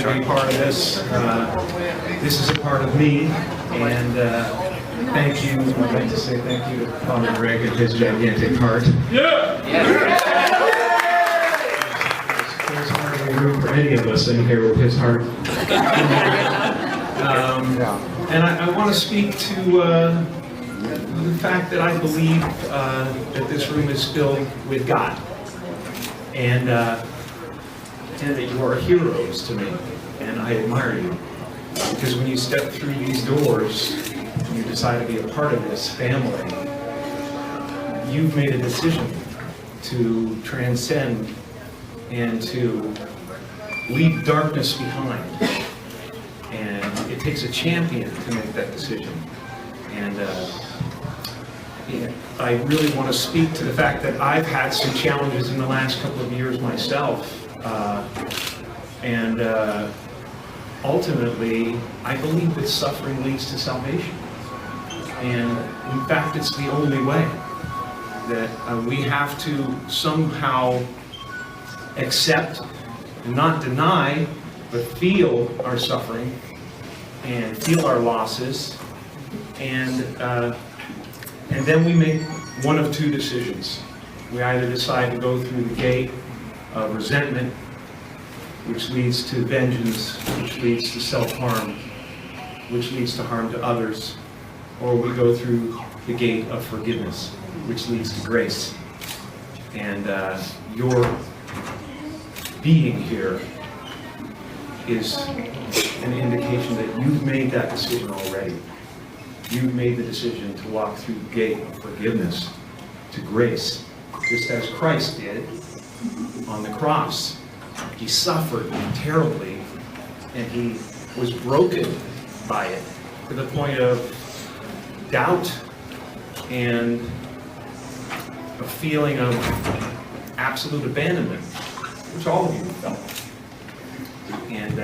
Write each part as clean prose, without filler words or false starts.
to be part of this. This is a part of me, and thank you. I'd like to say thank you to Father Greg and his gigantic heart. There's hardly room for any of us in here with his heart. And I want to speak to the fact that I believe that this room is filled with God, and that you are heroes to me, and I admire you. Because when you step through these doors, and you decide to be a part of this family, you've made a decision to transcend and to leave darkness behind. And it takes a champion to make that decision. And I really want to speak to the fact that I've had some challenges in the last couple of years myself. Ultimately, I believe that suffering leads to salvation. And in fact, it's the only way. That we have to somehow accept, and not deny, but feel our suffering and feel our losses, and then we make one of two decisions. We either decide to go through the gate of resentment, which leads to vengeance, which leads to self-harm, which leads to harm to others, or we go through the gate of forgiveness, which leads to grace. And your being here is an indication that you've made that decision already. You've made the decision to walk through the gate of forgiveness to grace, just as Christ did on the cross. He suffered terribly, and he was broken by it to the point of doubt and a feeling of absolute abandonment, which all of you felt. And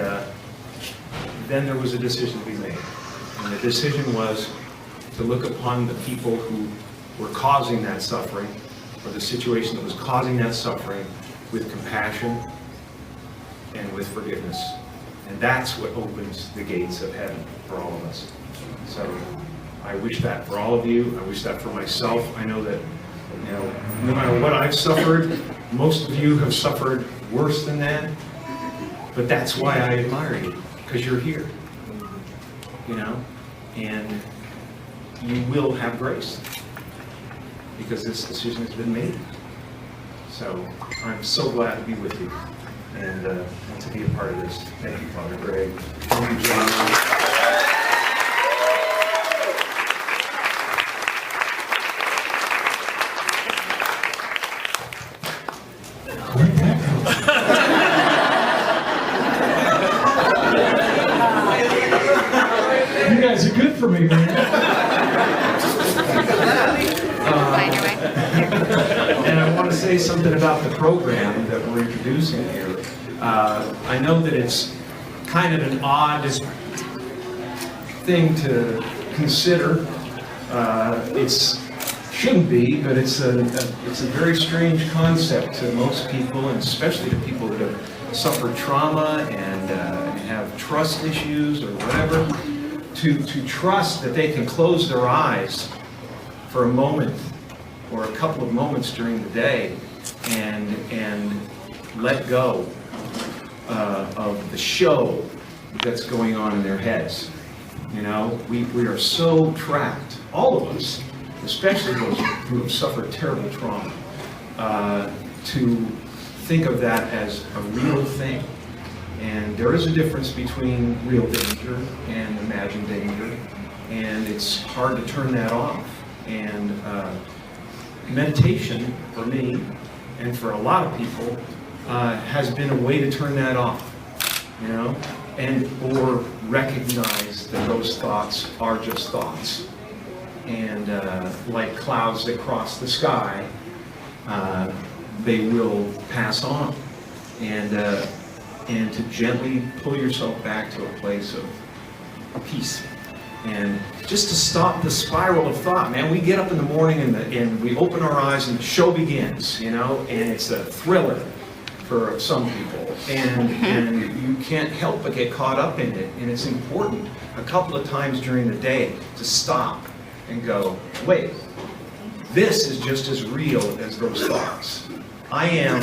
then there was a decision to be made. And the decision was to look upon the people who were causing that suffering, or the situation that was causing that suffering, with compassion and with forgiveness. And that's what opens the gates of heaven for all of us. So I wish that for all of you. I wish that for myself. I know that, no matter what I've suffered, most of you have suffered worse than that. But that's why I admire you, because you're here, and you will have grace, because this decision has been made. So I'm so glad to be with you, and to be a part of this. Thank you, Father Greg. Thank you, John. You guys are good for me, man. And I want to say something about the program that we're introducing here. I know that it's kind of an odd thing to consider. It shouldn't be, but it's a very strange concept to most people, and especially to people that have suffered trauma and have trust issues or whatever. To trust that they can close their eyes for a moment or a couple of moments during the day and let go of the show that's going on in their heads. We are so trapped, all of us, especially those who have suffered terrible trauma, to think of that as a real thing. And there is a difference between real danger and imagined danger, and it's hard to turn that off. And meditation, for me, and for a lot of people, has been a way to turn that off, and or recognize that those thoughts are just thoughts. And like clouds that cross the sky, they will pass on. And to gently pull yourself back to a place of peace. And just to stop the spiral of thought, man. We get up in the morning and we open our eyes and the show begins, and it's a thriller. for some people, and you can't help but get caught up in it. And it's important a couple of times during the day to stop and go, wait, this is just as real as those thoughts. I am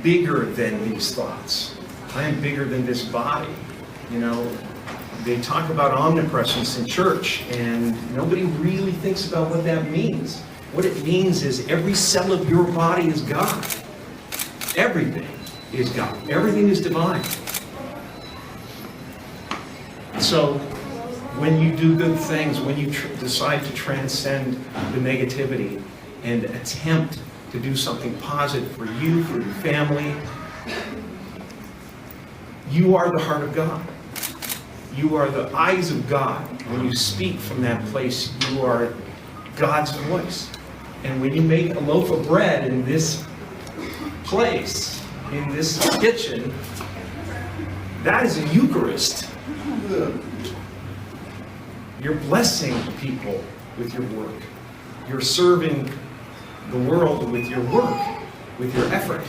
bigger than these thoughts. I am bigger than this body. You know, they talk about omnipresence in church, and nobody really thinks about what that means. What it means is every cell of your body is God. Everything is God. Everything is divine. So when you do good things, when you decide to transcend the negativity and attempt to do something positive for you, for your family, you are the heart of God. You are the eyes of God. When you speak from that place, you are God's voice. And when you make a loaf of bread in this place, in this kitchen, that is a Eucharist. You're blessing people with your work. You're serving the world with your work, with your effort.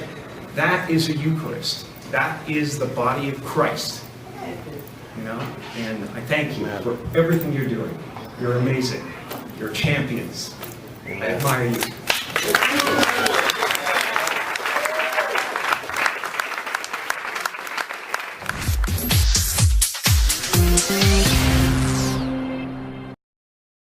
That is a Eucharist. That is the body of Christ. You know, and I thank you for everything you're doing. You're amazing. You're champions. I admire you.